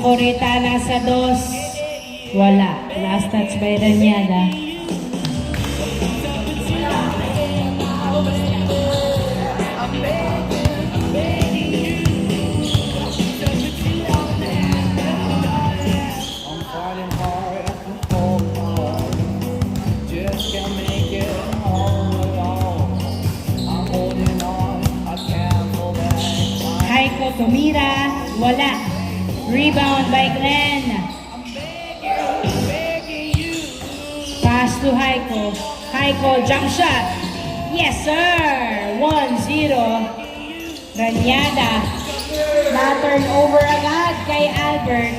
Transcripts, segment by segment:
Coritana sa 2. Wala. Last touch by Ranyada. Haiko tumira. Wala. Rebound by Glenn. Pass to Haiko. Haiko jump shot. Yes sir! 1-0. Ranyada. Na-turnover agad kay Albert.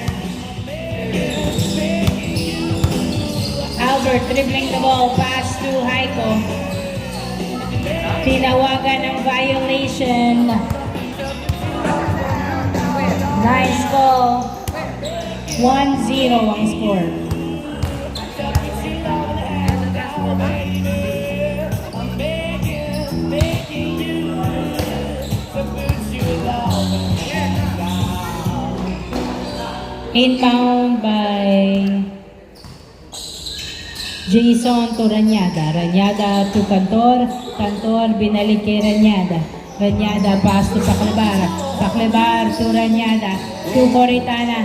Albert dribbling the ball. Pass to Haiko. Tinawagan ng violation. Nice goal. 1-0 ang score. Inbound by Jason to Ranyada. Ranyada to Cantor. Cantor binalik kay Ranyada. Ranyada pass to Paclebar. Paclebar to Ranyada. To Coritana.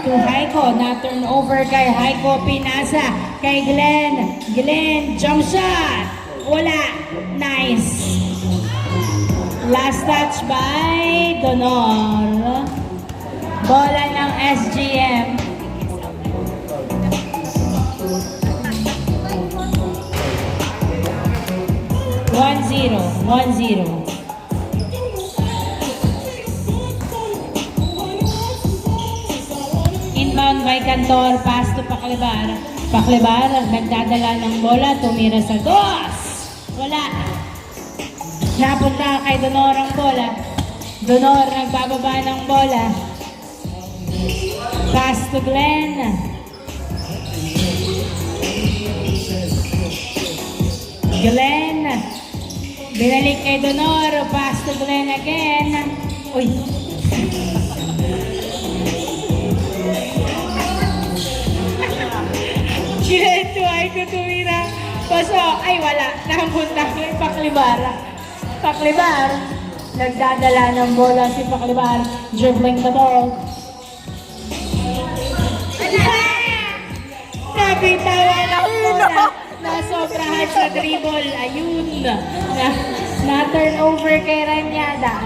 To Haiko. Na turnover kay Haiko. Pinasa kay Glenn. Glenn jump shot. Wala. Nice. Last touch by Donor. Bola ng SGM. One zero. Inbound by Cantor, pass to Paclebar. Paclebar, nagdadala ng bola, tumira sa 2. Wala. Napunta kay Donor ang bola. Donor nagbababa ng bola. Pass to Glenn. Glenn. Binalik kay Donor. Pass to Glenn again. Uy. Ginento ay kutumira. Paso. Ay wala. Napunta kay Paclebar. Paclebar. Nagdadala ng bola si Paclebar. Dribbling the ball. Nabitawan ang bola. Nasobrahan sa dribble. Ayun. Na-turn over kay Ranyada.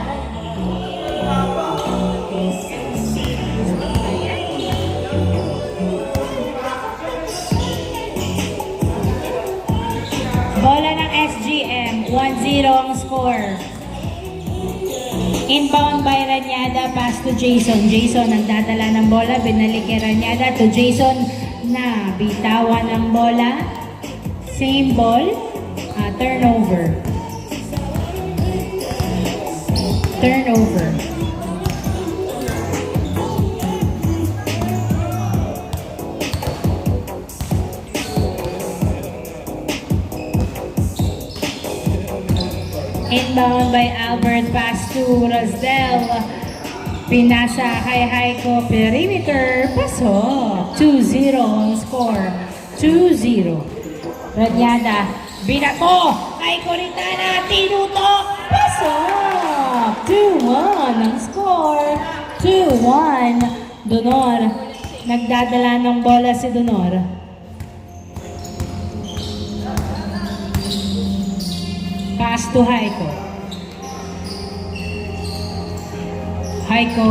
Bola ng SGM. 1-0 ang score. Inbound by Ranyada. Pass to Jason. Jason nagdadala ng bola. Binalik kay Ranyada to Jason na bitawan ng bola. Same ball. Turnover. Turnover. Inbound by Albert, pass to Rosdel. Pinasa kay Haiko, perimeter, pasok. 2-0 ang score. 2-0. Ranyada, binato kay Coritana, tinutok, pasok. 2-1 ang score. 2-1. Donor, nagdadala ng bola si Donor. Pass to Haiko. Haiko.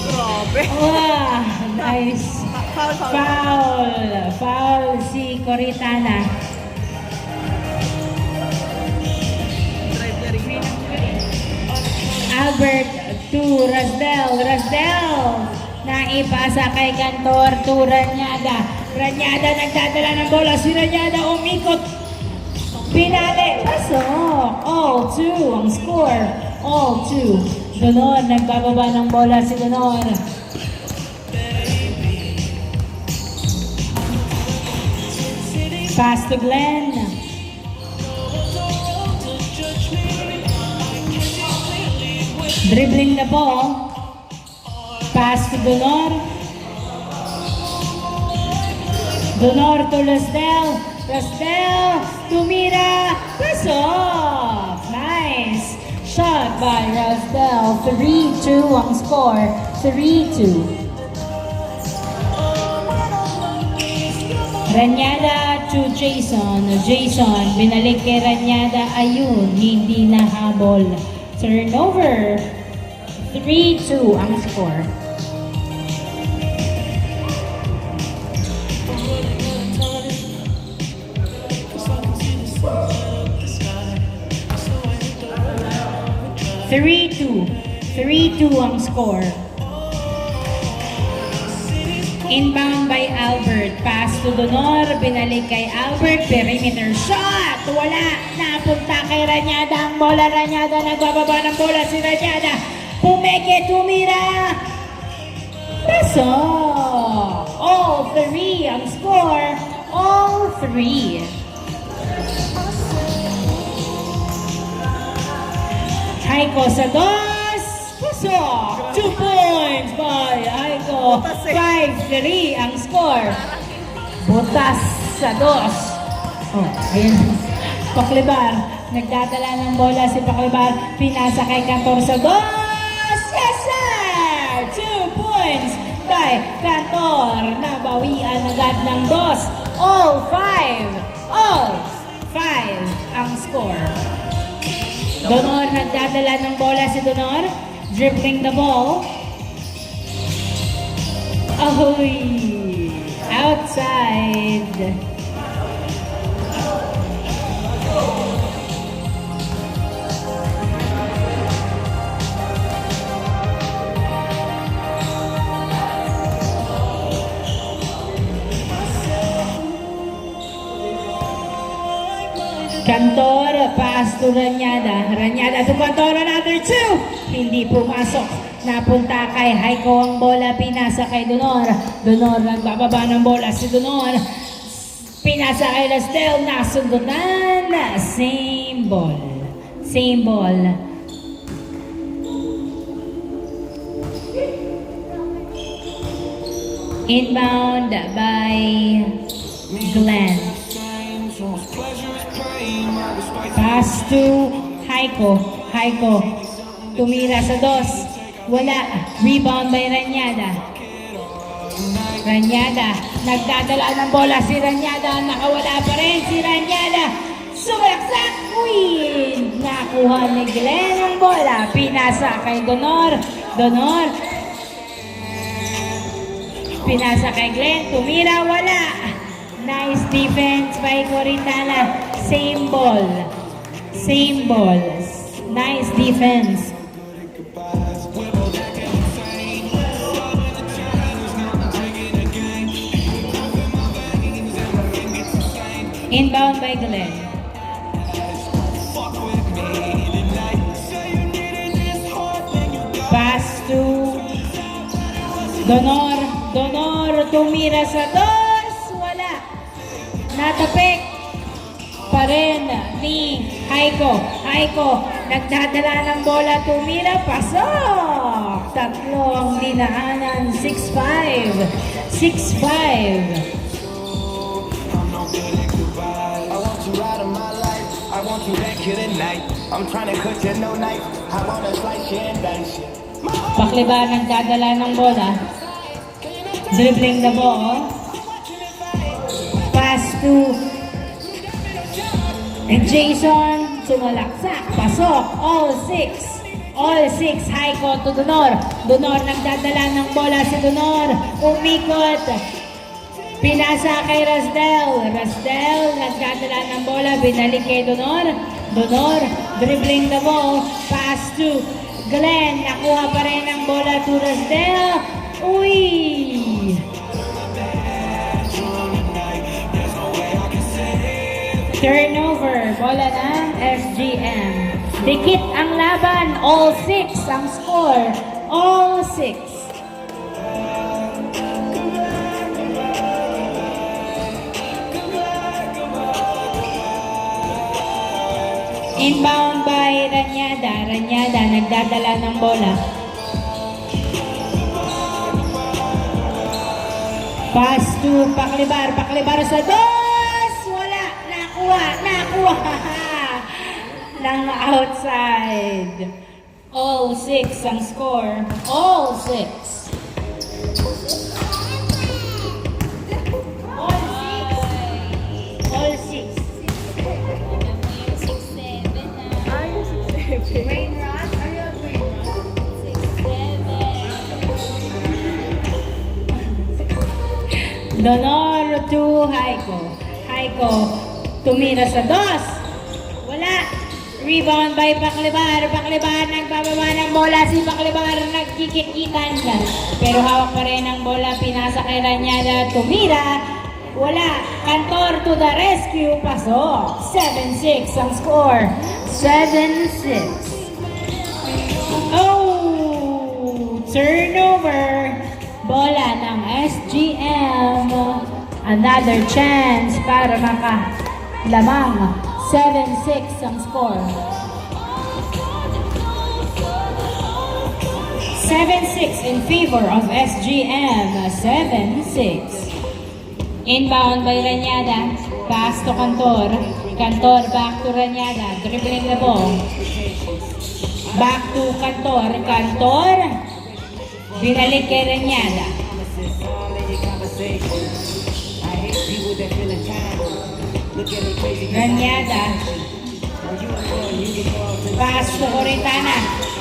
Grabe. Wow, nice. Foul si Coritana. Albert to Rosdel. Rosdel naipasa kay Cantor to Ranyada. Ranyada nagdadala ng bola. Si Ranyada umikot. Pinali. Pasok. All 2 ang score. All 2. Donor. Nagbababa ng bola si Donor. Pass to Glenn. Dribbling the ball. Pass to Donor. Donor to Lasdel. Lasdel to Mira. Pass off. Nice. Shot by Lasdel. 3-2 ang score. 3-2. Ranyada to Jason. Jason, binalik kay Ranyada. Ayun, hindi nahabol. Turnover. 3-2 ang score. Three-two ang score. Inbound by Albert. Pass to Donor. Binalik kay Albert. Perimeter shot. Wala. Napunta kay Ranyada ang bola. Ranyada nagbababa ng bola si Ranyada. Pumeke, tumira. Paso. All three ang score. All three. Aiko sa dos. Pasok. 2 points by Aiko. 5-3 ang score. Butas sa dos. Oh, ayun. Paklibar. Nagdadala ng bola si Paklibar. Pinasa kay Cantor sa dos. Yes, sir! 2 points by Cantor. Nabawian agad ng dos. All 5 ang score. Donor, nagdadala ng bola si Donor. Dribbling the ball. Ahoy! Outside. Cantor, pass to Ranyada. Ranyada to Cantor, another 2. Hindi pumasok. Napunta kay Haiko ang bola. Pinasa kay Donor. Donor, nagbababa ng bola si Donor. Pinasa kay Lasdel. Nasundutan. Same ball. Same ball. Inbound by Glenn. Pass to Haiko. Haiko. Tumira sa dos. Wala. Rebound by Ranyada. Ranyada. Nagdadala ng bola si Ranyada. Nakawala pa rin si Ranyada. Sumalaksak. Uy! Nakuha ni Glenn ang bola. Pinasa kay Donor. Donor. Pinasa kay Glenn. Tumira. Wala. Nice defense by Corintana. Same ball. Same ball. Nice defense. Inbound by Glenn. Pass to Donor. Donor tumira sa dos. Wala. Natapik pa rin ni Haiko. Haiko nagdadala ng bola. Tumira. Pasok. Tatlo ang dinaanan. 6-5. 6-5. I want you back here tonight. I'm trying to cook you no night. I want to slice you and dice you. Pakliba nagdadala ng bola. Dribbling the ball. Pass to Jason. Sumalaksak. Pasok. All 6. All 6. Haiko to Donor. Donor nagdadala ng bola si Donor. Umikot. Pinasa kay Rasdel. Rasdel nagdadala ng bola. Binalik kay Donor. Donor dribbling the ball. Pass to Glenn. Nakuha pa rin ang bola to Rasdel. Uy! Turnover. Bola ng SGM. Dikit ang laban. All 6 ang score. All 6. Inbound by Ranyada. Ranyada nagdadala ng bola. Pass to Paclibar. Paclibar sa dos! Wala! Nakuha! Lang outside. All 6 ang score. All 6. All 6. Brain rot? Are you a brain rot? Donor to Haiko. Haiko tumira sa dos. Wala. Rebound by Paclibar. Paclibar nagbababa ng bola. Si Paclibar nagkikikitan. Pero hawak pa rin ang bola. Pinasa kay Ranyada. Tumira. Wala. Cantor to the rescue. Pasok. 7-6 ang score. 7-6. Oh! Turnover. Bola ng SGM. Another chance para makalamang. 7-6 ang score. 7-6 in favor of SGM. 7-6. Inbound by Ranyada. Pass to Cantor. Cantor back to Ranyada. Dribbling the ball. Back to Cantor. Cantor. Binalik kay Ranyada. Ranyada. Pass to Coritana.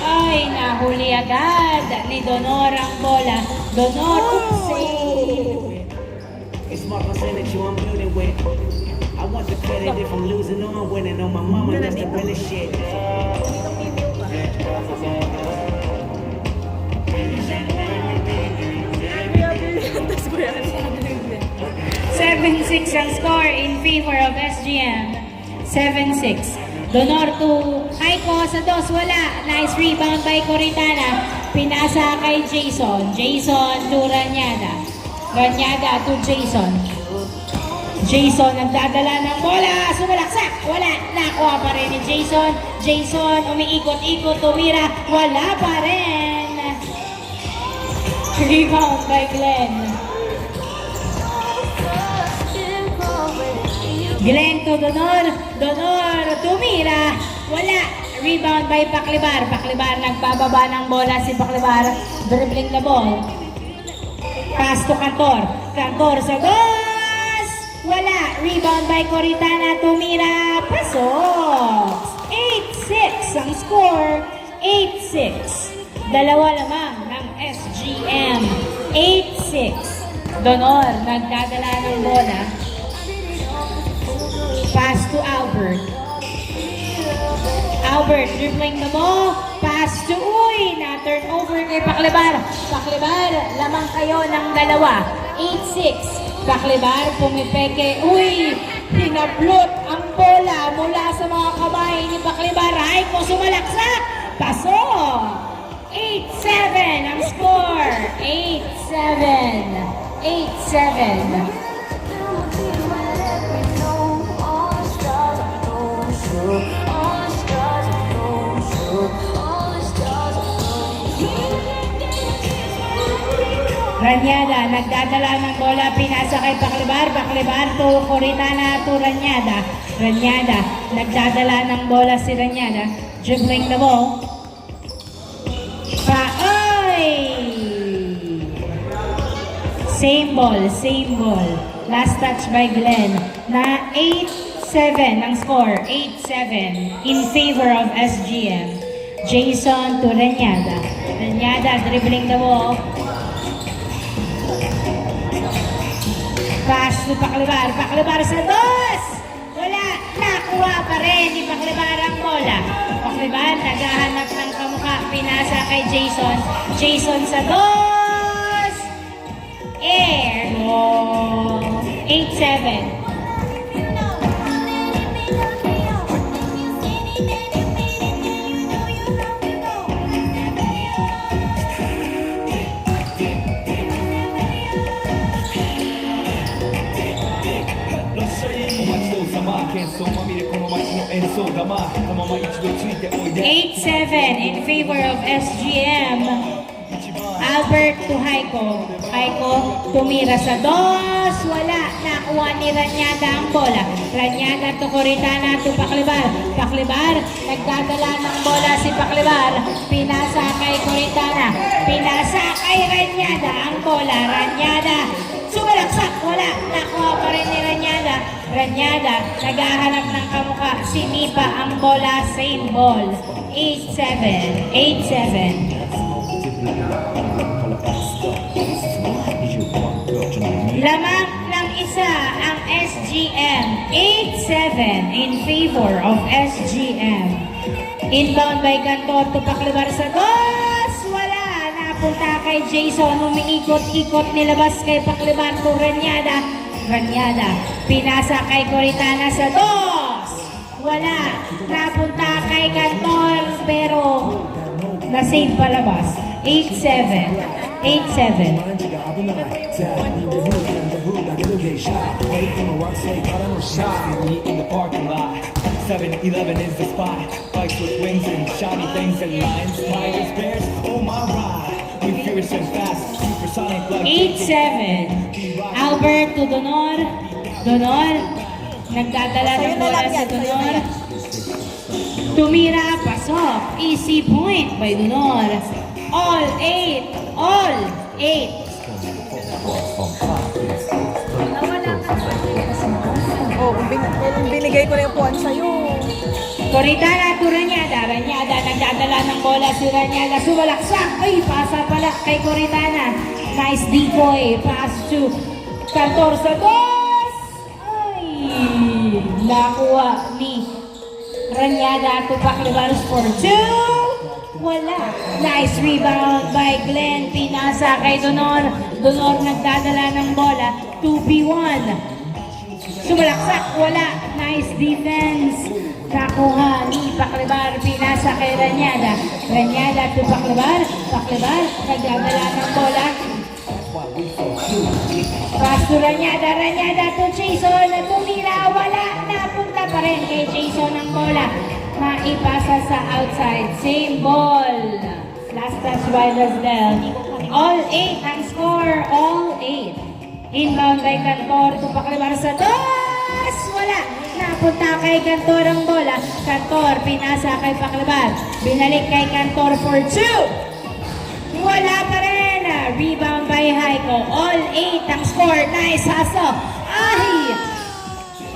Ay, nahuli agad ni Donor ang bola. Donor, save. It's my percentage you I'm building with. I want the credit if I'm losing or I'm winning on my mama, that's the realest shit. 7-6 ang score in favor of SGM. 7-6. Donor to Haiko sa dos. Wala. Nice rebound by Coritana. Pinasa kay Jason. Jason to Ranyada. Ranyada to Jason. Jason nagdadala ng bola. Sumalaksak. Wala. Nakuha pa rin ni Jason. Jason umiikot-ikot. Tumira. Wala pa rin. Rebound by Glenn. Glenn to Donor. Donor tumira. Wala. Rebound by Paclibar. Paclibar nagbababa ng bola si Paclibar. Dribbling the ball. Pass to Cantor. Cantor sa dos. Wala. Rebound by Coritana. Tumira. Pasok. 8-6 ang score. 8-6. Dalawa lamang ng SGM. 8-6. Donor nagdadala ng bola. Pass to Albert. Albert dribbling the ball. Pass to na-turn over kay Paclibar. Paclibar, lamang kayo ng dalawa. 8-6. Paclibar, pumipeke. Hinablot ang bola mula sa mga kamay ni Paclibar. Haiko sumalaksak. Paso. 8-7 ang score. 8-7. 8-7. Ranyada, nagdadala ng bola, pinasa kay Paclibar. Paclibar to Coritana to Ranyada. Ranyada, nagdadala ng bola si Ranyada. Dribbling the ball. Same ball, same ball. Last touch by Glenn. Na 8-7 ang score. 8-7 in favor of SGM. Jason to Ranyada. Ranyada dribbling the ball. Pass to Paclibar. Paclibar sa dos! Wala! Nakuha pa rin ni Paclibar ang bola. Paclibar naghahanap ng kamukha. Pinasa kay Jason. Jason sa dos! Air ball. 8-7. 8-7 in favor of SGM. Albert to Haiko. Haiko tumira sa dos. Wala. Nakuha ni Ranyada ang bola. Ranyada to Coritana to Paclibar. Paclibar. Nagdadala ng bola si Paclibar. Pinasa kay Coritana. Pinasa kay Ranyada ang bola. Ranyada. Sumalaksak. Wala. Nakuha pa rin ni Ranyada. Ranyada. Naghahanap ng kamukha. Sinipa ang bola. Same ball. 8-7. 8-7. Lamang ng isa ang SGM. 8-7 in favor of SGM. Inbound by Cantor to Paclibar sa dos. Wala. Napunta kay Jason. Umiikot-ikot nilabas kay Paclibar to Ranyada. Ranyada. Pinasa kay Coritana sa dos. Wala. Napunta kay Cantor pero na-save palabas. 8-7. 8-7. In the parking lot, 7-Eleven is the spot. Bikes with wings and shiny things and lines. Tigers, bears, oh my ride. We furious and fast, supersonic like 8-7. Albert to Donor. Donor. Nagdadala ng bola sa Donor. Tumira, pasok. Easy point by Donor. All 8. All 8. Oh, kung binigay ko na yung puwan sa'yo. Coritana to Ranyada. Ranyada nagdadala ng bola si Ranyada. Sumalaksak. Ay, pasa pala kay Coritana. Nice decoy. Pass to Cantor sa dos. Ay, nakuha ni Ranyada to Paclibaros for 2. Wala. Nice rebound by Glenn. Pinasa kay Donor. Donor nagdadala ng bola. 2v1. Sumalaksak. Wala. Nice defense. Nakuha ni Paclibar. Pinasa kay Ranyada. Ranyada to Paclibar. Paclibar nagdadala ng bola. Pass to Ranyada. Ranyada to Jason. Tumira. Wala. Napunta pa rin kay Jason ang bola. Maipasa sa outside. Same ball. Last touch by Lasdel. All 8 ang score. All 8. Inbound by Cantor to Paclibar sa dos. Wala. Napunta kay Cantor ang bola. Cantor pinasa kay Paclibar. Binalik kay Cantor for 2. Wala pa rin. Rebound by Haiko. All 8 ang score. Nice hustle. Ay!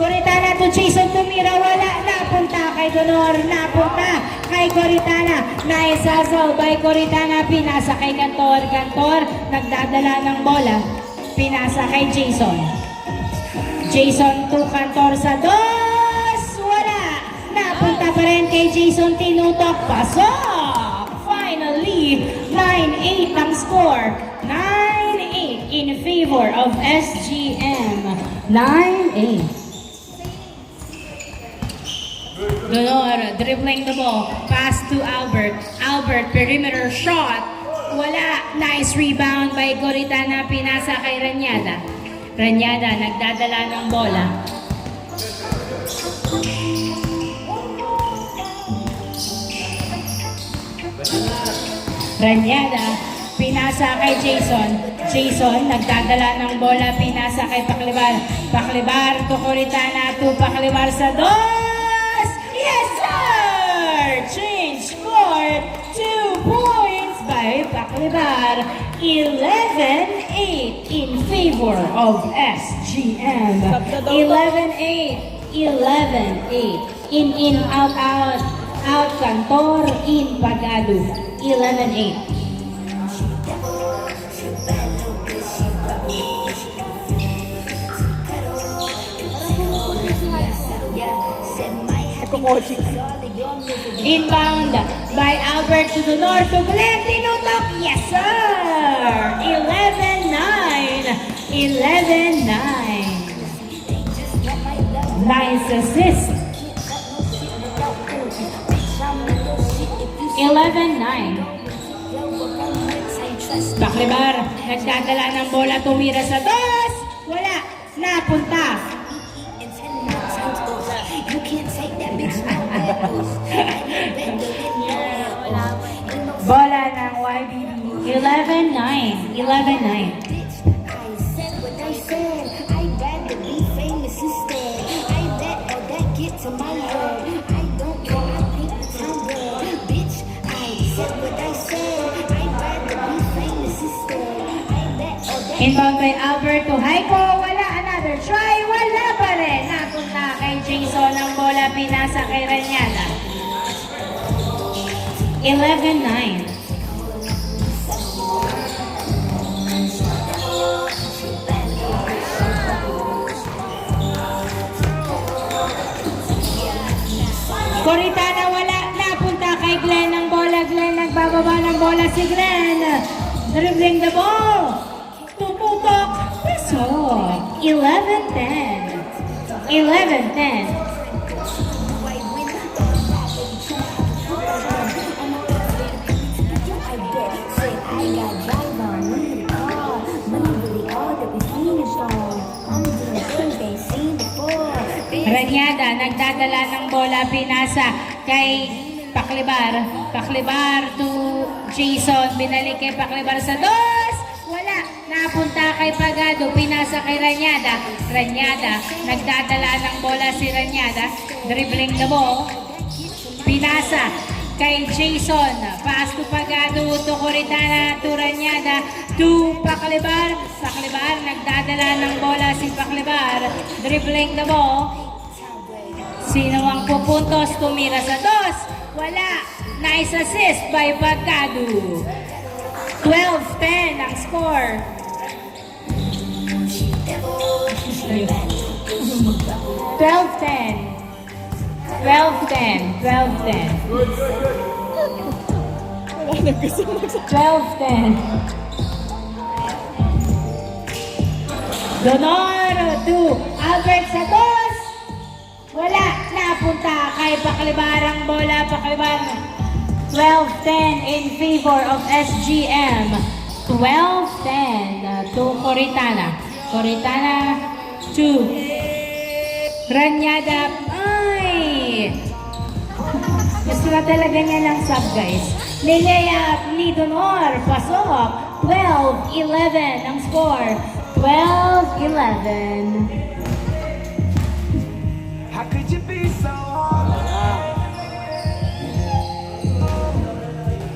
Coritana to Jason tumira. Wala. Napunta kay Donor. Napunta kay Coritana. Nice hustle by Coritana. Pinasa kay Cantor. Cantor nagdadala ng bola. Pinasa kay Jason. Jason to Cantor sa dos. Wala. Napunta pa rin kay Jason. Tinutok. Pasok. Finally, 9-8 ang score. 9-8 in favor of SGM. 9-8. Donor dribbling the ball. Pass to Albert. Albert, perimeter shot. Wala. Nice rebound by Coritana. Pinasa kay Ranyada. Ranyada nagdadala ng bola. Ranyada pinasa kay Jason. Jason nagdadala ng bola. Pinasa kay Paclibar. Paclibar to Coritana to Paclibar sa dos. Yes sir! Change score. 2 points by Paclibar. 11-8 in favor of SGM. 11-8. 11-8. In, out, out. Out, Cantor. In, Pagado. 11-8. Inbound by Albert to the north to Glenn. Tinutok. Yes, sir. 11-9. 11-9. Nice assist. 11-9. Paclibar, nagdadala ng bola, tumira sa dos. Wala. Napunta. Bola ng YBB. 11-9. 11-9. I said what I said. I'd rather be famous instead. I let all that get to my head. I don't care, I think the time red. Bitch, I said what I said. I'd rather be famous instead. I let all that Inbound by Albert to Haiko. Wala. Another try. Wala pa rin. Napunta kay Jason ang bola. Pinasa kay Ranyada. 11-9. Coritana wala. Napunta kay Glenn ang bola. Glenn nagbababa ng bola si Glenn. Dribbling the ball. Tumutok. Pasok. 11-10. 11-10. I got drive on me car. Money really all that we seen is on. I'm doing things they seen before. Ranyada nagdadala ng bola. Pinasa kay Paklibar. Paklibar to Jason. Binalik kay Paklibar sa dos. Wala. Napunta kay Pagado. Pinasa kay Ranyada. Ranyada. Nagdadala ng bola si Ranyada. Dribbling the ball. Pinasa kay Jason. Pass to Pagado. To Coritana. To Ranyada. To Paklibar. Paklibar. Nagdadala ng bola si Paklibar. Dribbling the ball. Sino ang pupuntos? Tumira sa dos. Wala. Nice assist by Pagado. 12-10 ang score. 12-10. 12-10. 12-10. 12-10. Donor to Albert Santos. Wala. Napunta kay Paklibar ang bola. Paklibar. 12-10 in favor of SGM. 12-10 to Coritana. Coritana to Ranyada. Ay! Gusto na talaga niya ng sub, guys. Lilea ni Donor. Pasok. 12-11 ang score. 12-11. How could you be so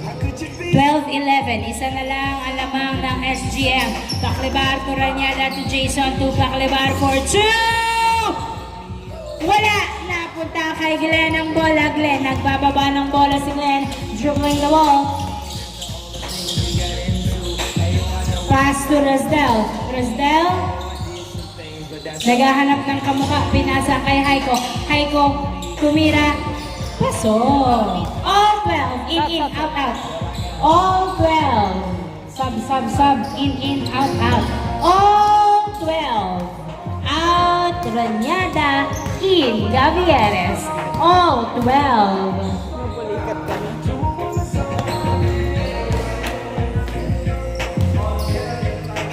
How could you be 12-11. Isa na lang ang lamang ng SGM. Paklibar to Ranyada to Jason to Paklibar for 2! Wala! Napunta kay Glenn ang bola. Glenn, nagbababa ng bola si Glenn. Dribbling the ball. Pass to Rosdel. Rosdel. Naghahanap ng kamukha. Pinasa kay Haiko. Haiko, tumira. Pasok. All 12. In, out, out. All 12. Sub. In, out, out. All 12. Out. Ranyada. In. Gavieres. All 12. Mabulikat ka na.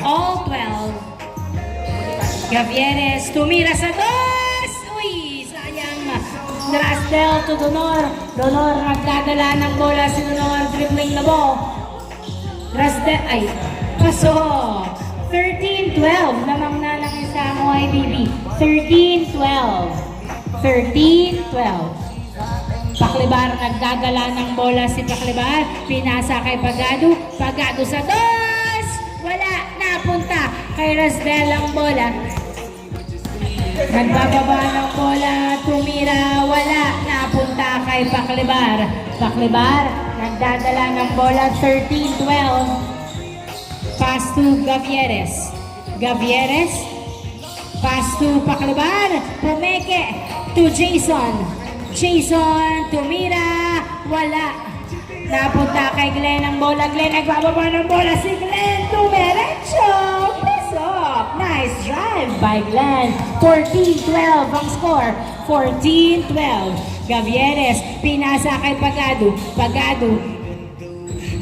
All 12. Gavieres tumira sa dos. Uy, sayang. Rasdel to Donor. Donor nagdadala ng bola si Donor. Dribbling the ball. Rasdel, ay, pasok. 13-12. Namang na ng isang YBB. 13-12. 13-12. Paklibar nagdadala ng bola si Paklibar. Pinasa kay Pagado. Pagado sa dos. Wala. Napunta kay Rasdel ang bola. Nagbababa ng bola. Tumira. Wala. Napunta kay Paklibar. Paklibar. Nagdadala ng bola. 13-12. Pass to Gavieres. Gavieres. Pass to Paklibar. Pumeke to Jason. Jason. Tumira. Wala. Napunta kay Glenn ang bola. Glenn nagbababa ng bola. Si Glenn tumiretso. Pasok. Nice drive by Glenn. 14-12 ang score. 14-12. Gavieres. Pinasa kay Pagado. Pagado.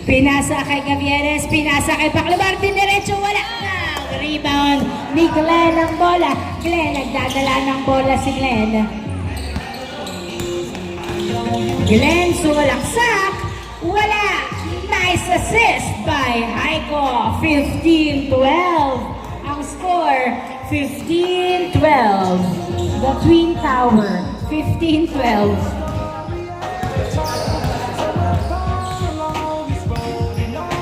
Pinasa kay Gavieres. Pinasa kay Paklibar. Tiniretso. Wala na. Rebound ni Glenn ang bola. Glenn nagdadala ng bola si Glenn. Glenn sumalaksak. Wala. Nice assist by Haiko. 15-12. Ang score, 15-12. The Twin Tower, 15-12.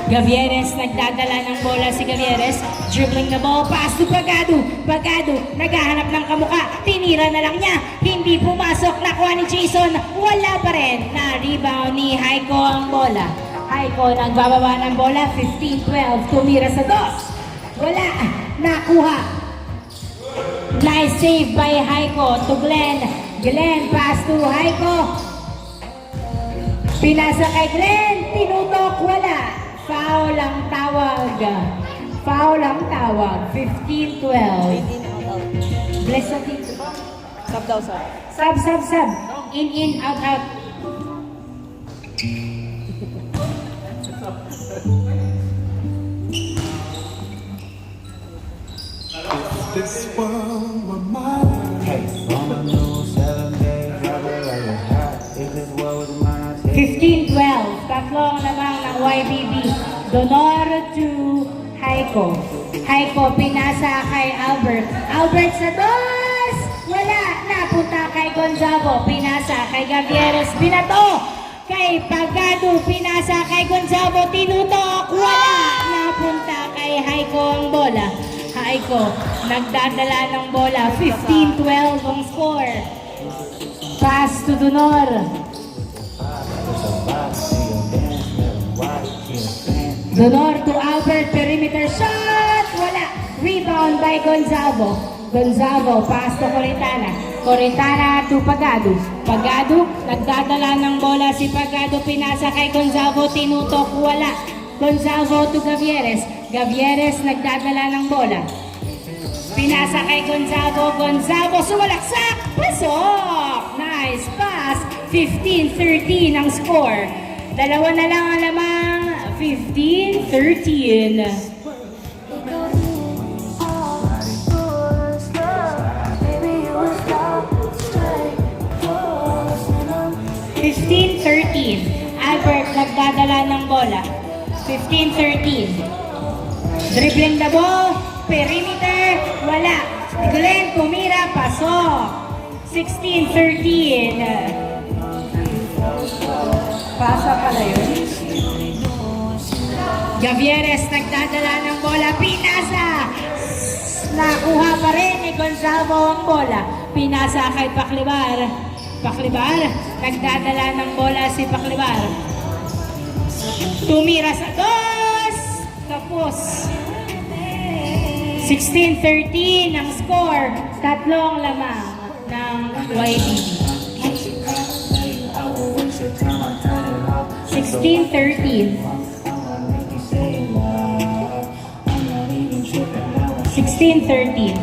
Gavieres, nagdadala ng bola si Gavieres. Dribbling the ball, pass to Pagado. Pagado, naghahanap ng kamuka. Tinira na lang niya. Hindi pumasok. Nakuha ni Jason. Wala pa rin. Na-rebound ni Haiko ang bola. Haiko nagbababa ng bola. 15-12. Tumira sa dos. Wala. Nakuha. Nice save by Haiko to Glenn. Glenn, pass to Haiko. Pinasa kay Glenn. Tinutok. Wala. Foul ang tawag. Foul ang tawag. 15-12. 18 out out. Bless the team. Sub daw, sub. Sub. In, out. This world were mine. Hey, on a new 7-day driver like a hot. If this world was mine, I'd take 15-12. Tatlong lamang ng YBB. Donor to Haiko. Haiko pinasa kay Albert. Albert sa dos! Wala! Napunta kay Gonzago. Pinasa kay Gavieres. Binato! Kay Pagado. Pinasa kay Gonzago. Tinutok! Wala! Napunta kay Haiko ang bola. Haiko, nagdadala ng bola. 15-12 ang score. Pass to Donor. Donor to Albert, perimeter shot! Wala! Rebound by Gonzago. Gonzago, pass to Corintana. Corintana to Pagado. Pagado, nagdadala ng bola si Pagado. Pinasa kay Gonzago, tinutok, wala. Gonzago to Gavieres. Gavieres, nagdadala ng bola. Pinasa kay Gonzago. Gonzago, sumalaksak! Pasok! Nice pass! 15-13 ang score. Dalawa na lang ang lamang. 15-13. 15-13. Albert nagdadala ng bola. 15-13. Dribbling the ball. Perimeter. Wala. Glenn tumira. Pasok. 16-13. Pasa pala yun. Gavieres nagdadala ng bola. Pinasa. Nakuha pa rin ni Gonzalo ang bola. Pinasa kay Paclibar. Paclibar, nagdadala ng bola si Paclibar. Tumira sa dos. Tapos. 16-13 ang score. Tatlong lamang ng YBB. 16-13. 16-13.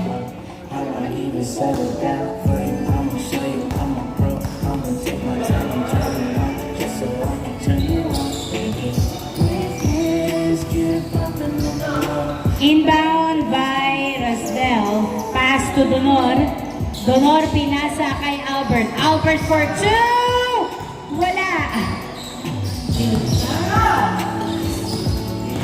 Inbound by Rasdel. Pass to Donor. Donor pinasa kay Albert. Albert for two! Wala!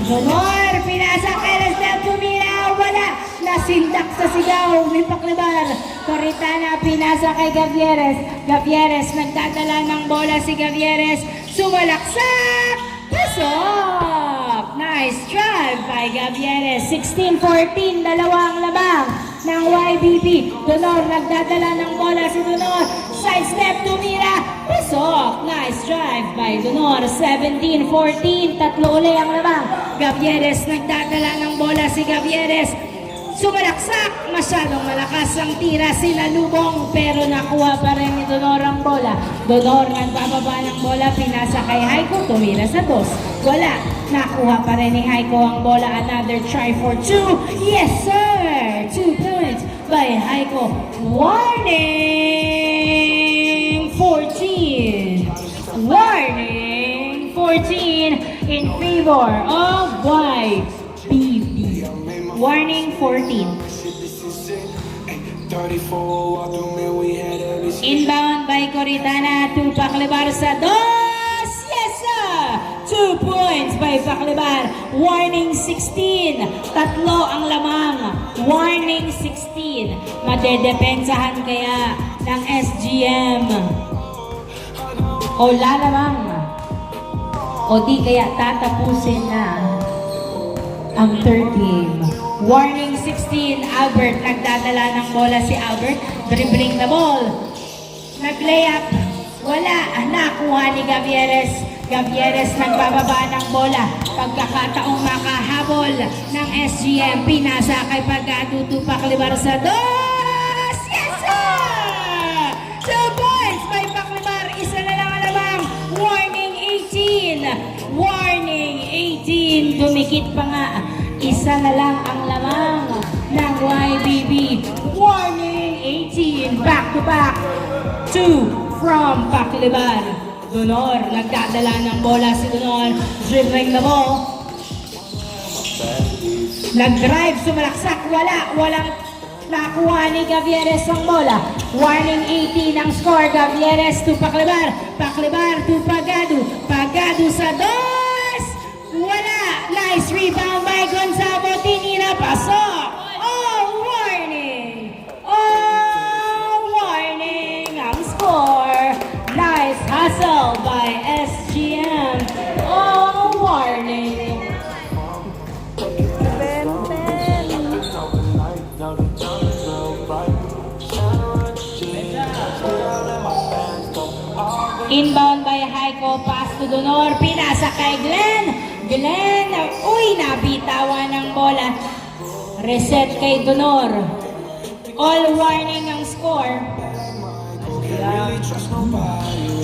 Donor pinasa kay Rasdel. Tumira! Wala! Nasindak sa sigaw ni Paclibar. Corintana pinasa kay Gavieres. Gavieres nagdadala ng bola si Gavieres. Sumalaksak! Pasok! Nice drive by Gavieres. 16-14, dalawang labang ng YBB. Donor nagdadala ng bola si Donor. Side step, tumira. Pasok! Nice drive by Donor. 17-14, tatlo uli ang labang. Gavieres nagdadala ng bola si Gavieres. Sumalaksak, masyadong malakas ang tira, sinalubong, pero nakuha pa rin ni Donor ang bola. Donor nagbababa ng bola, pinasa kay Haiko, tumira sa dos. Wala, nakuha pa rin ni Haiko ang bola. Another try for two. Yes sir! 2 points by Haiko. Warning! 14. Warning! 14 in favor of YBB. Warning 14. Inbound by Coritana to Paclibar sa dos. Yes, sir! 2 points by Paclibar. Warning 16. Tatlo ang lamang. Warning 16. Madedepensahan kaya ng SGM. O lalamang. O di kaya tatapusin na ang third game. Warning 16, Albert. Nagdadala ng bola si Albert. Dribbling the ball. Nag-layup. Wala. Nakuha ni Gavieres. Gavieres nagbababa ng bola. Pagkakataong makahabol ng SGM. Pinasa kay Pagado to Paclibar sa dos. Yes, sir! 2 points by Paclibar. Isa na lang ang lamang. Warning 18. Warning 18. Dumikit pa nga. Isa na lang ang lamang ng YBB. Warning 18. Back to back. 2 from Paclibar. Donor. Nagdadala ng bola si Donor. Dribbling the ball. Nag-drive. Sumalaksak. Walang nakuha ni Gavieres ang bola. Warning 18 ang score. Gavieres to Paclibar. Paclibar to Pagado. Pagado sa dos. Wala. Nice rebound by Gonzalo. Tinira. Pasok. Oh, warning. Oh, warning ang score. Nice hustle by SGM. Oh, warning. Inbound by Heiko, pass to Donor, pinasa kay Glenn. Glenn, uy, nabitawan ng bola. Reset kay Donor. All warning ang score.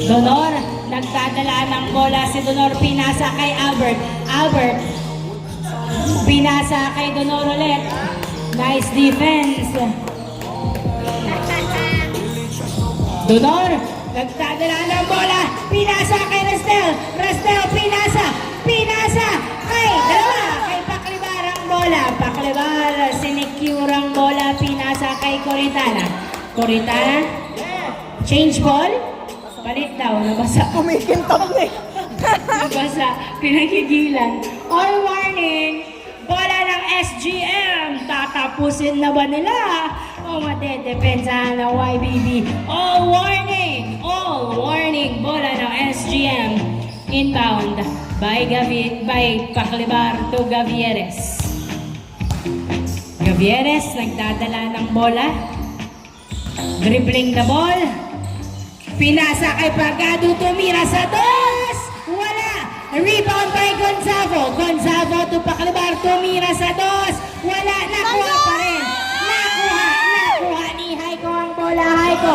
Donor, nagdadala ng bola si Donor, pinasa kay Albert. Albert, pinasa kay Donor ulit. Nice defense. Donor, nagdadala ng bola, pinasa kay Rastel. Rastel, pinasa kay dalawa, kay Paclibar ang bola. Paclibar, sinicure ang bola, pinasa kay Coritana. Coritana, change ball, palit daw, nabasa. Kumikintab na eh. Nabasa, pinagigilan. All warning, bola ng SGM, tatapusin na ba nila? O madedepensahan ng YBB? All warning, bola ng SGM. Inbound by Paclibar to Gavieres. Gavieres, nagdadala ng bola. Dribbling the ball. Pinasa kay Pagado, tumira sa dos. Wala. Rebound by Gonzalo. Gonzalo to Paclibar, tumira sa dos. Wala. Nakuha pa rin. Nakuha ni Heiko ang bola. Heiko.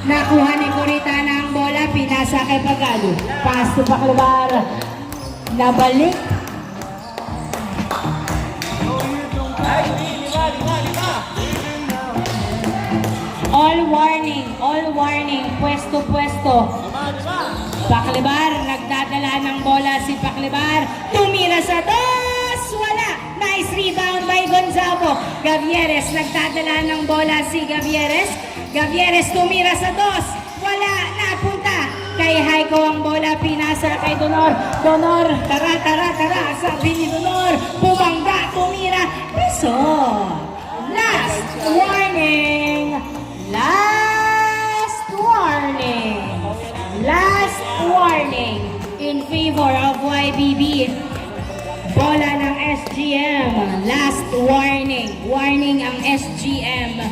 Nakuha ni Coritana ang bola. Pinasa kay Pagado. Pass to Paclibar. Nabalik. All warning, pwesto. Paclibar, nagdadala ng bola si Paclibar, tumira sa dos, wala. Nice rebound by Gonzalo. Gavieres, nagdadala ng bola si Gavieres. Gavieres, tumira sa dos, wala. Napunta kay Heiko ang bola, pinasa kay Donor. Donor, tara, sabi ni Donor, bumangga, tumira, piso. Last warning. Last warning in favor of YBB. Bola ng SGM. Last warning. Warning ang SGM.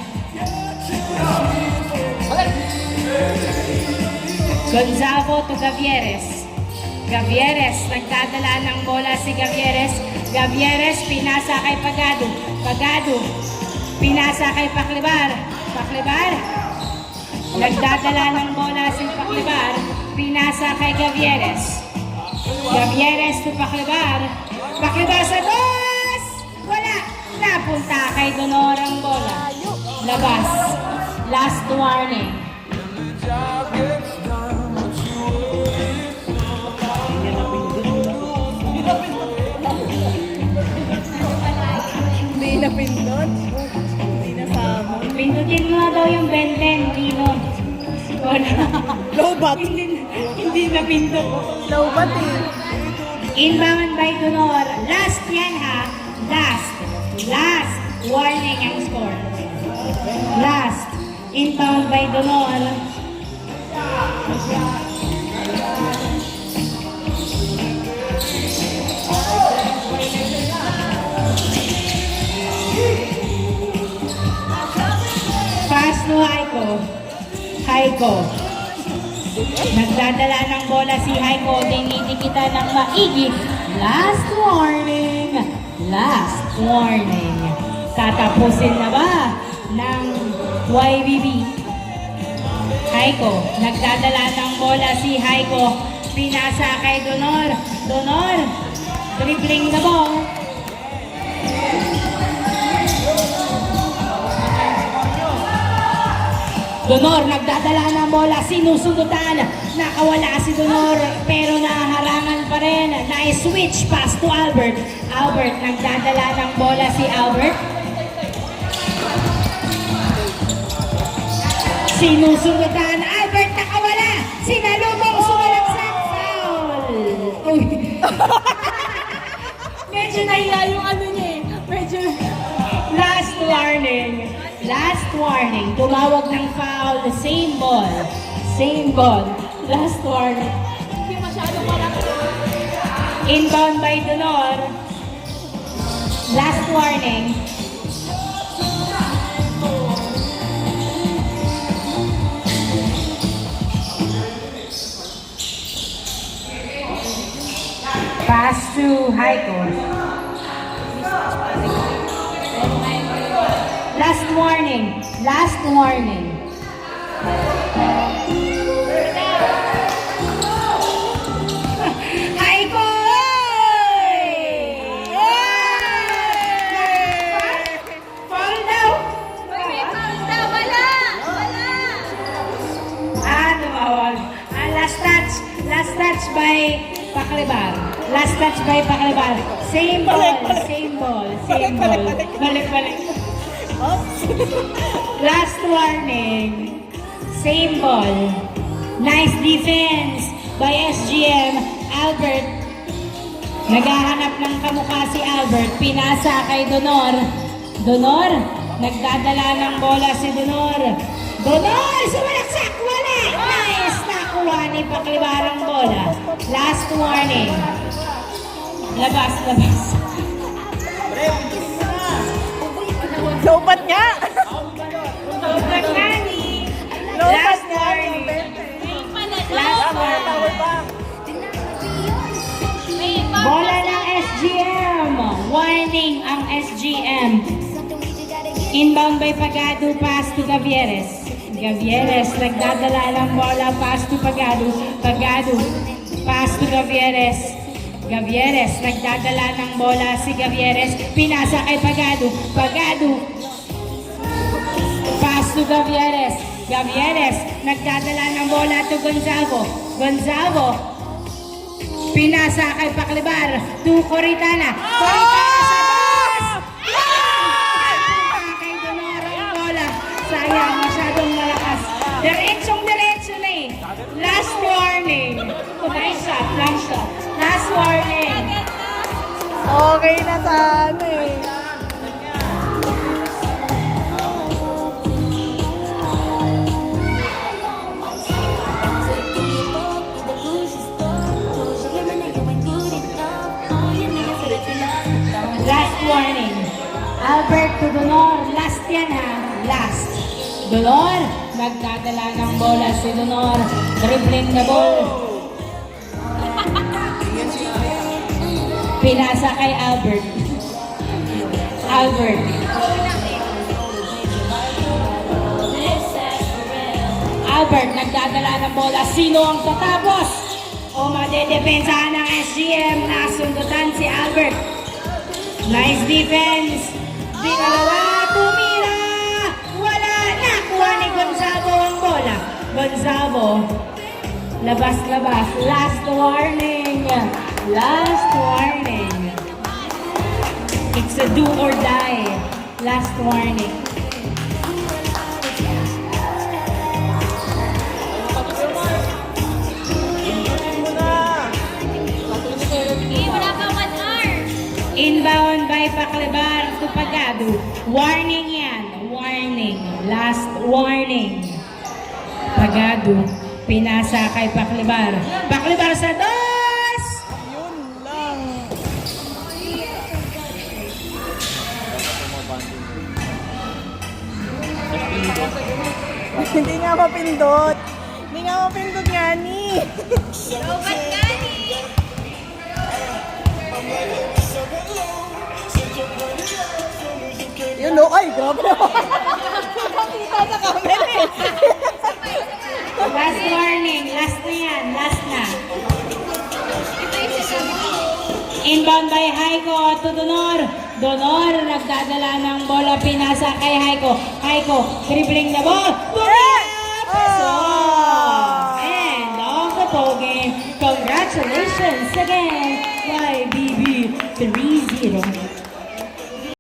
Gonzalo to Gavieres. Gavieres, nagdadala ng bola si Gavieres. Gavieres, pinasa kay Pagado. Pagado, pinasa kay Paclibar. Paclibar, nagdadala ng bola si Paclibar, pinasa kay Gavieres. Gavieres to Paclibar. Paclibar sa dos! Wala! Napunta kay Donor ang bola. Labas. Last warning. Hindi napindot. Hindi nasama. Pindutin mo na daw yung benten, Pino. Wala. Lobat. Hindi na pinto. Lobat eh. Inbound by Donor. Last yan ha. Last. Last. Warning ang score. Last. Inbound by Donor. Pass to Haiko. Haiko. Nagdadala ng bola si Haiko. Dinidikita ng maigi. Last warning. Last warning. Tatapusin na ba ng YBB? Haiko. Nagdadala ng bola si Haiko. Pinasa kay Donor. Donor. Dribbling the ball. Donor, nagdadala ng bola, sinusundutan, nakawala si Donor, pero naharangan pa rin. Na-switch pass to Albert. Albert, nagdadala ng bola si Albert. Sinusundutan, Albert nakawala. Sinalubong, sumalaksak, foul. Uy. Medyo nahiya yung ano niya eh. Medyo... Last warning. Last warning. Tumawag ng foul. Same ball. Same ball. Last warning. Hindi masyado malaki. Inbound by Donor. Last warning. Pass to Haiko. Last warning. Last warning. Haiko! Fall daw. Tumawag. Last touch. Last touch by Paklibar. Last touch by Paklibar. Same ball. Same ball. Same ball. Balik. Last warning. Same ball. Nice defense by SGM. Albert. Naghahanap ng kamukha si Albert. Pinasa kay Donor. Donor. Nagdadala ng bola si Donor. Donor! Sumalaksak! Wala! Nice! Nakuha ni Paklibarang bola. Last warning. Labas. Lobat nga. Lobat nga ni. Lobat Last nga. warning. Last warning. Bola ng SGM. Warning ang SGM. Inbound by Pagado, pass to Gavieres. Gavieres, nagdadala ng bola, pass to Pagado. Pagado, pass to Gavieres. Gavieres, nagdadala ng bola si Gavieres. Pinasa kay Pagado. Pagado, pass to Gavieres. Gavieres, nagdadala ng bola to Gonzalo. Gonzalo, pinasa kay Paklibar. To Coritana. Coritana sa boss! Kay Donor ang bola. Sayang, masyadong malakas. Diretsong-diretso na eh. Last warning. Nice shot, long shot. Last warning. Okay na sana eh. Last warning. Albert to Donor. Last yan ha. Last. Donor. Nagdadala ng bola si Donor. Dribbling the ball. Pinasa kay Albert. Albert. Albert, nagdadala ng bola. Sino ang tatapos? O madedepensahan ng SGM. Nasundutan si Albert. Nice defense. Dinalawa, tumira. Wala. Nakuha ni Gonzalo ang bola. Gonzalo. Labas. Last warning. Last warning. It's a do or die. Last warning. kay Paclibar to Pagado. Warning yan. Warning. Last warning. Pagado. Pinasa kay Paclibar. Paclibar sa dos! Yun lang. Hindi nga mapindot. Hindi nga mapindot nga ni. Yun no, ay grabe naman. Nakita sa camera eh. Last warning. Last na yan. Last na. Inbound by Haiko to Donor. Donor nagdadala ng bola. Pinasa kay Haiko. Haiko dribbling the ball. So, end of the ball game. Congratulations again, YBB 3-0.